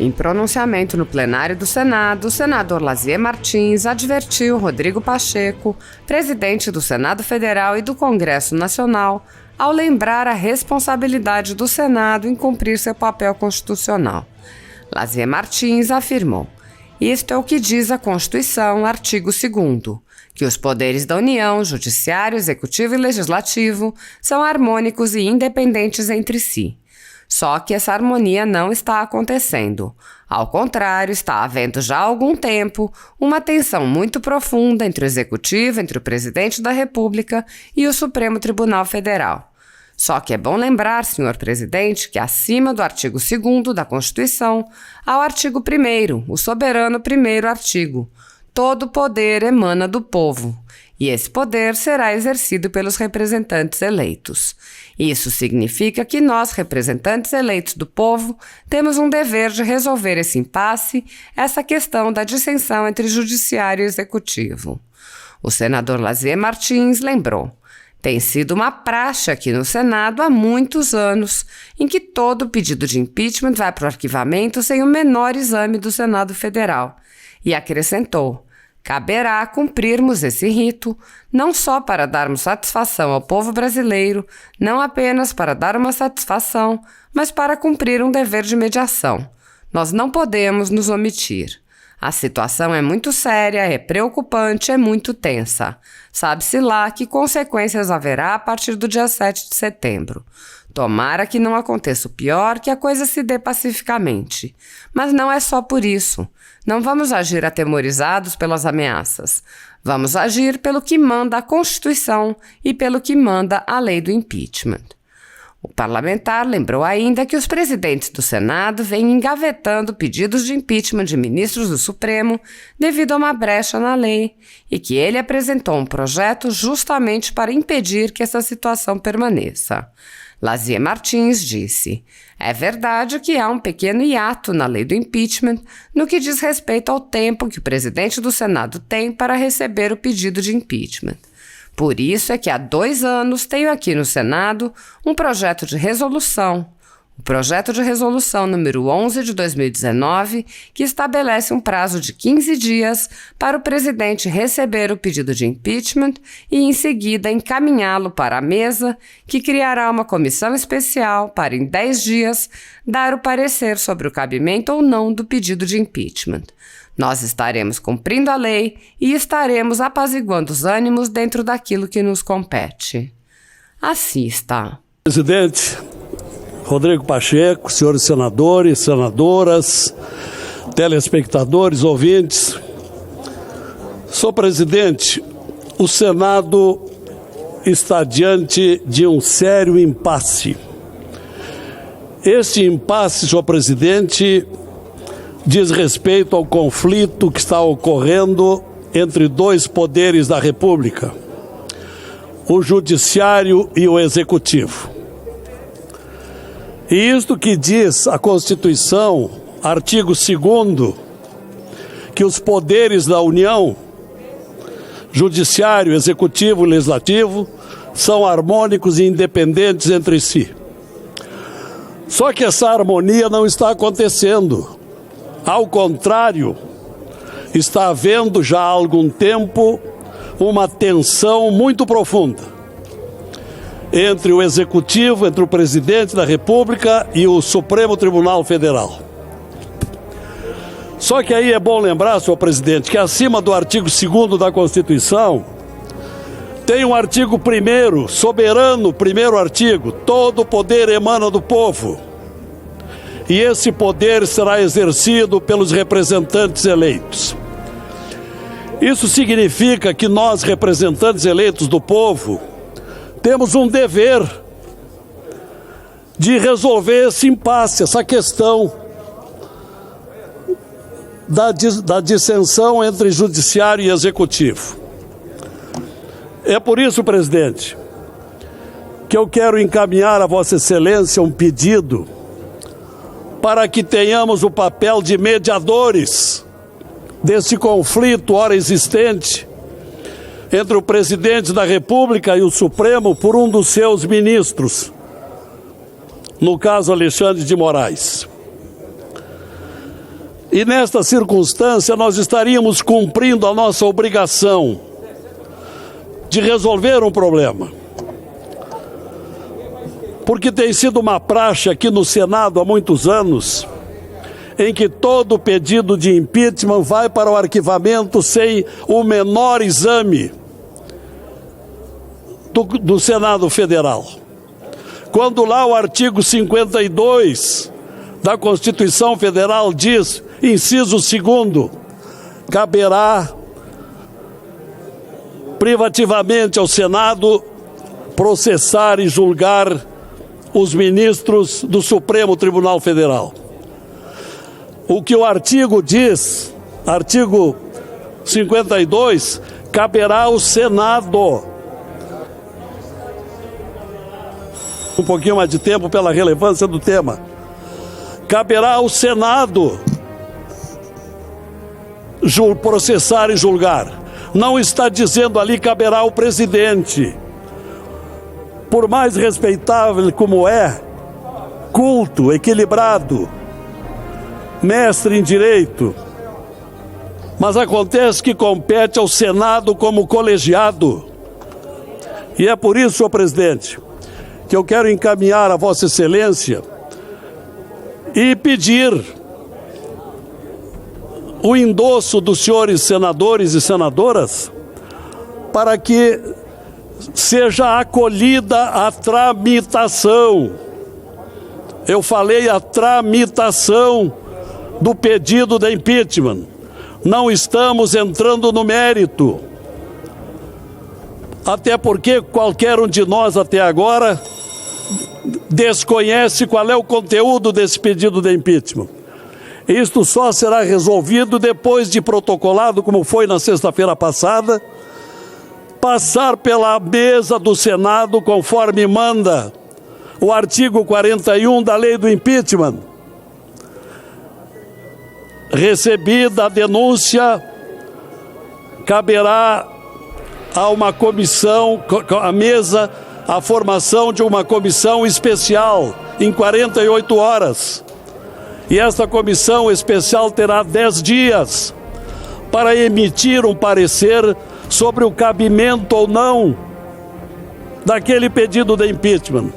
Em pronunciamento no plenário do Senado, o senador Lazier Martins advertiu Rodrigo Pacheco, presidente do Senado Federal e do Congresso Nacional, ao lembrar a responsabilidade do Senado em cumprir seu papel constitucional. Lazier Martins afirmou: "Isto é o que diz a Constituição, artigo 2º, que os poderes da União, Judiciário, Executivo e Legislativo, são harmônicos e independentes entre si. Só que essa harmonia não está acontecendo. Ao contrário, está havendo já há algum tempo uma tensão muito profunda entre o Executivo, entre o Presidente da República e o Supremo Tribunal Federal. Só que é bom lembrar, senhor presidente, que acima do artigo 2º da Constituição há o artigo 1º, o soberano primeiro artigo. Todo poder emana do povo, e esse poder será exercido pelos representantes eleitos. Isso significa que nós, representantes eleitos do povo, temos um dever de resolver esse impasse, essa questão da dissensão entre judiciário e executivo." O senador Lazier Martins lembrou: "Tem sido uma praxe aqui no Senado há muitos anos, em que todo pedido de impeachment vai para o arquivamento sem o menor exame do Senado Federal." E acrescentou: "Caberá cumprirmos esse rito, não só para darmos satisfação ao povo brasileiro, não apenas para dar uma satisfação, mas para cumprir um dever de mediação. Nós não podemos nos omitir. A situação é muito séria, é preocupante, é muito tensa. Sabe-se lá que consequências haverá a partir do dia 7 de setembro. Tomara que não aconteça o pior, que a coisa se dê pacificamente. Mas não é só por isso. Não vamos agir atemorizados pelas ameaças. Vamos agir pelo que manda a Constituição e pelo que manda a lei do impeachment." O parlamentar lembrou ainda que os presidentes do Senado vêm engavetando pedidos de impeachment de ministros do Supremo devido a uma brecha na lei e que ele apresentou um projeto justamente para impedir que essa situação permaneça. Lazier Martins disse: "É verdade que há um pequeno hiato na lei do impeachment no que diz respeito ao tempo que o presidente do Senado tem para receber o pedido de impeachment. Por isso é que há 2 anos tenho aqui no Senado um projeto de resolução, o projeto de resolução número 11 de 2019, que estabelece um prazo de 15 dias para o presidente receber o pedido de impeachment e, em seguida, encaminhá-lo para a mesa, que criará uma comissão especial para, em 10 dias, dar o parecer sobre o cabimento ou não do pedido de impeachment. Nós estaremos cumprindo a lei e estaremos apaziguando os ânimos dentro daquilo que nos compete." Assista. Presidente Rodrigo Pacheco, senhores senadores, senadoras, telespectadores, ouvintes. Senhor presidente, o Senado está diante de um sério impasse. Este impasse, senhor presidente, diz respeito ao conflito que está ocorrendo entre 2 poderes da República, o Judiciário e o Executivo. E isto que diz a Constituição, artigo 2º, que os poderes da União, Judiciário, Executivo e Legislativo, são harmônicos e independentes entre si. Só que essa harmonia não está acontecendo. Ao contrário, está havendo já há algum tempo uma tensão muito profunda entre o Executivo, entre o Presidente da República e o Supremo Tribunal Federal. Só que aí é bom lembrar, senhor presidente, que acima do artigo 2º da Constituição tem um artigo 1º, soberano, primeiro artigo: todo poder emana do povo. E esse poder será exercido pelos representantes eleitos. Isso significa que nós, representantes eleitos do povo, temos um dever de resolver esse impasse, essa questão da dissensão entre judiciário e executivo. É por isso, presidente, que eu quero encaminhar a Vossa Excelência um pedido para que tenhamos o papel de mediadores desse conflito ora existente entre o Presidente da República e o Supremo por um dos seus ministros, no caso Alexandre de Moraes. E nesta circunstância nós estaríamos cumprindo a nossa obrigação de resolver um problema. Porque tem sido uma praxe aqui no Senado há muitos anos, em que todo pedido de impeachment vai para o arquivamento sem o menor exame do Senado Federal. Quando lá o artigo 52 da Constituição Federal diz, inciso 2º, caberá privativamente ao Senado processar e julgar os ministros do Supremo Tribunal Federal. O que o artigo diz, artigo 52, caberá ao Senado. Um pouquinho mais de tempo pela relevância do tema. Caberá ao Senado processar e julgar. Não está dizendo ali caberá ao presidente. Por mais respeitável como é, culto, equilibrado, mestre em direito, mas acontece que compete ao Senado como colegiado. E é por isso, senhor presidente, que eu quero encaminhar a Vossa Excelência e pedir o endosso dos senhores senadores e senadoras para que seja acolhida a tramitação. Eu falei a tramitação do pedido de impeachment. Não estamos entrando no mérito. Até porque qualquer um de nós até agora desconhece qual é o conteúdo desse pedido de impeachment. Isto só será resolvido depois de protocolado, como foi na sexta-feira passada, passar pela mesa do Senado, conforme manda o artigo 41 da lei do impeachment. Recebida a denúncia, caberá a uma comissão, a mesa, a formação de uma comissão especial em 48 horas. E essa comissão especial terá 10 dias para emitir um parecer sobre o cabimento ou não daquele pedido de impeachment.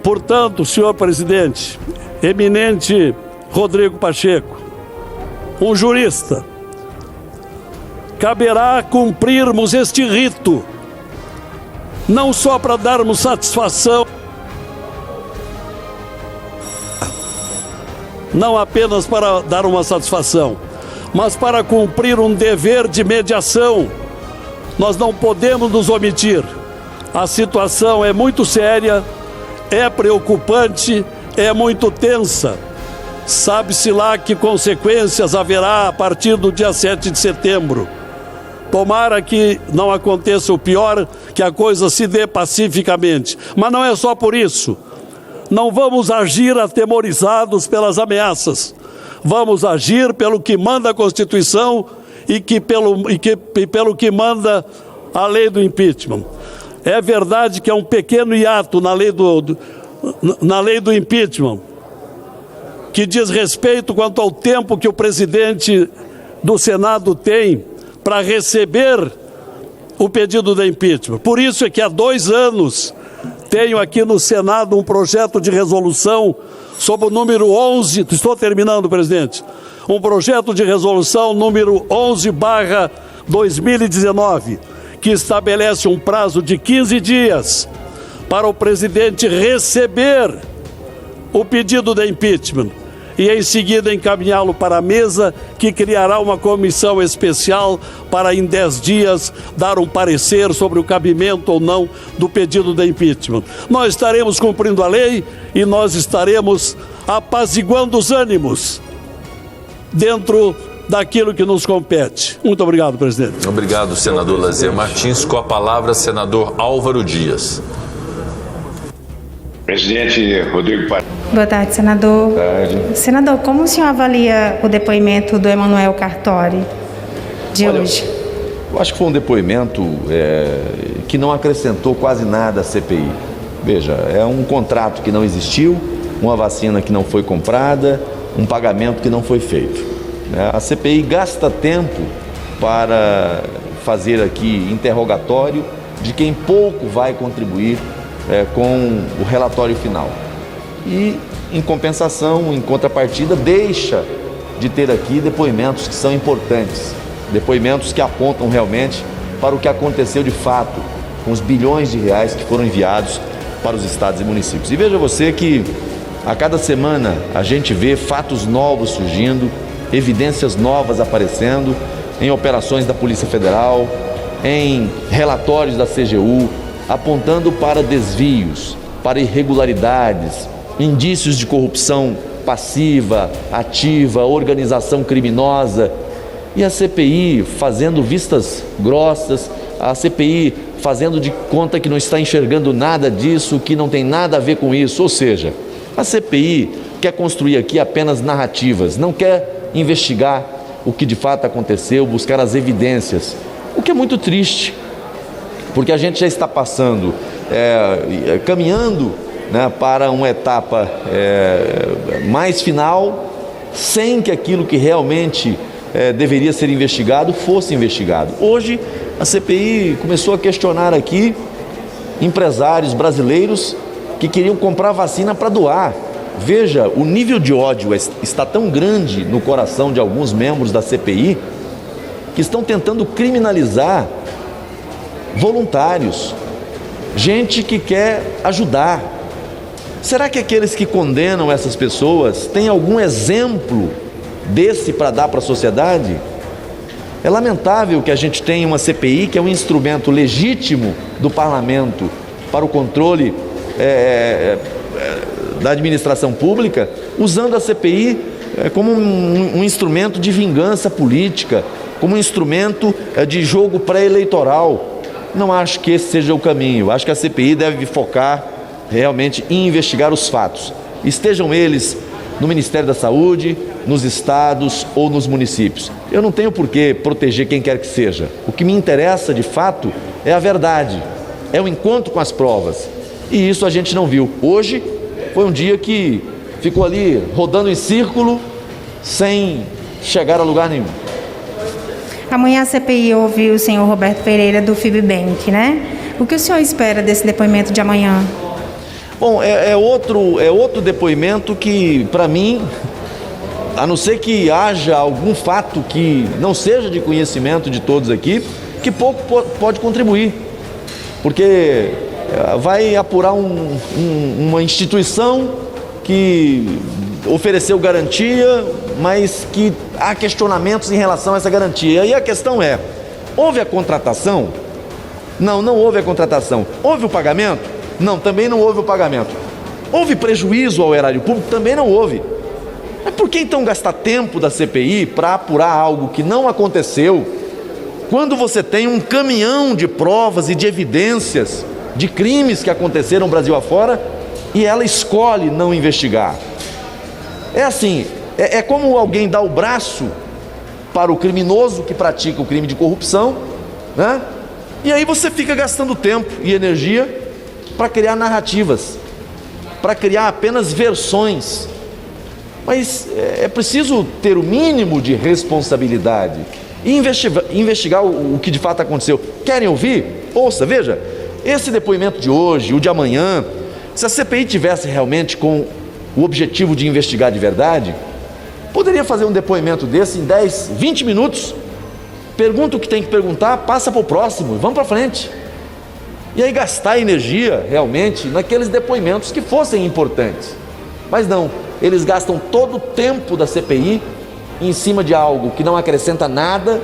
Portanto, senhor presidente, eminente Rodrigo Pacheco, um jurista, caberá cumprirmos este rito, não só para darmos satisfação, não apenas para dar uma satisfação, mas para cumprir um dever de mediação. Nós não podemos nos omitir. A situação é muito séria, é preocupante, é muito tensa. Sabe-se lá que consequências haverá a partir do dia 7 de setembro. Tomara que não aconteça o pior, que a coisa se dê pacificamente. Mas não é só por isso. Não vamos agir atemorizados pelas ameaças. Vamos agir pelo que manda a Constituição e pelo que manda a lei do impeachment. É verdade que é um pequeno hiato na lei do impeachment, que diz respeito quanto ao tempo que o presidente do Senado tem para receber o pedido de impeachment. Por isso é que há 2 anos tenho aqui no Senado um projeto de resolução sob o número 11, estou terminando, presidente, um projeto de resolução número 11/2019, que estabelece um prazo de 15 dias para o presidente receber o pedido de impeachment e em seguida encaminhá-lo para a mesa, que criará uma comissão especial para em 10 dias dar um parecer sobre o cabimento ou não do pedido de impeachment. Nós estaremos cumprindo a lei e nós estaremos apaziguando os ânimos dentro daquilo que nos compete. Muito obrigado, presidente. Obrigado, senador Lazier Martins. Com a palavra, senador Álvaro Dias. Presidente Rodrigo Pacheco. Boa tarde, senador. Boa tarde. Senador, como o senhor avalia o depoimento do Emanuel Cartori de hoje? Eu acho que foi um depoimento que não acrescentou quase nada à CPI. Veja, é um contrato que não existiu, uma vacina que não foi comprada, um pagamento que não foi feito. né? A CPI gasta tempo para fazer aqui interrogatório de quem pouco vai contribuir com o relatório final. E, em compensação, em contrapartida, deixa de ter aqui depoimentos que são importantes, depoimentos que apontam realmente para o que aconteceu de fato com os bilhões de reais que foram enviados para os estados e municípios. E veja você que a cada semana a gente vê fatos novos surgindo, evidências novas aparecendo em operações da Polícia Federal, em relatórios da CGU, apontando para desvios, para irregularidades, indícios de corrupção passiva, ativa, organização criminosa. E a CPI fazendo vistas grossas, a CPI fazendo de conta que não está enxergando nada disso, que não tem nada a ver com isso. Ou seja, a CPI quer construir aqui apenas narrativas, não quer investigar o que de fato aconteceu, buscar as evidências, o que é muito triste, porque a gente já está passando, caminhando, né, para uma etapa mais final, sem que aquilo que realmente deveria ser investigado fosse investigado. Hoje a CPI começou a questionar aqui empresários brasileiros que queriam comprar vacina para doar. Veja, o nível de ódio está tão grande no coração de alguns membros da CPI que estão tentando criminalizar voluntários, gente que quer ajudar. Será que aqueles que condenam essas pessoas têm algum exemplo desse para dar para a sociedade? É lamentável que a gente tenha uma CPI, que é um instrumento legítimo do parlamento para o controle da administração pública, usando a CPI como um instrumento de vingança política, como um instrumento de jogo pré-eleitoral. Não acho que esse seja o caminho. Acho que a CPI deve focar realmente em investigar os fatos, estejam eles no Ministério da Saúde, nos estados ou nos municípios. Eu não tenho por que proteger quem quer que seja. O que me interessa de fato é a verdade, é o encontro com as provas. E isso a gente não viu. Hoje foi um dia que ficou ali rodando em círculo sem chegar a lugar nenhum. Amanhã a CPI ouve o senhor Roberto Pereira do FIBBank, né? O que o senhor espera desse depoimento de amanhã? Bom, é outro depoimento que, para mim, a não ser que haja algum fato que não seja de conhecimento de todos aqui, que pouco pode contribuir, porque vai apurar uma instituição que ofereceu garantia, mas que há questionamentos em relação a essa garantia. E a questão é, houve a contratação? Não, não houve a contratação. Houve o pagamento? Não, também não houve o pagamento. Houve prejuízo ao erário público? Também não houve. Mas por que então gastar tempo da CPI para apurar algo que não aconteceu, quando você tem um caminhão de provas e de evidências de crimes que aconteceram no Brasil afora e ela escolhe não investigar? É assim, é como alguém dá o braço para o criminoso que pratica o crime de corrupção, né? E aí você fica gastando tempo e energia para criar narrativas, para criar apenas versões. Mas é preciso ter o mínimo de responsabilidade e investigar o que de fato aconteceu. Querem ouvir? Ouça, veja, esse depoimento de hoje, o de amanhã, se a CPI tivesse realmente com o objetivo de investigar de verdade, poderia fazer um depoimento desse em 10, 20 minutos, pergunta o que tem que perguntar, passa para o próximo, vamos para frente. E aí gastar energia realmente naqueles depoimentos que fossem importantes. Mas não, eles gastam todo o tempo da CPI em cima de algo que não acrescenta nada,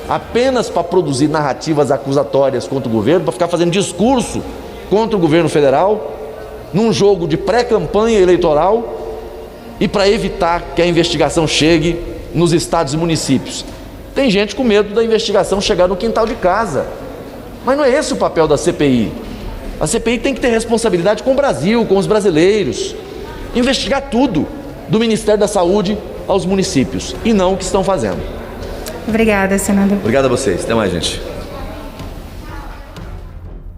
apenas para produzir narrativas acusatórias contra o governo, para ficar fazendo discurso contra o governo federal, num jogo de pré-campanha eleitoral e para evitar que a investigação chegue nos estados e municípios. Tem gente com medo da investigação chegar no quintal de casa. Mas não é esse o papel da CPI. A CPI tem que ter responsabilidade com o Brasil, com os brasileiros. Investigar tudo, do Ministério da Saúde aos municípios, e não o que estão fazendo. Obrigada, senador. Obrigado a vocês. Até mais, gente.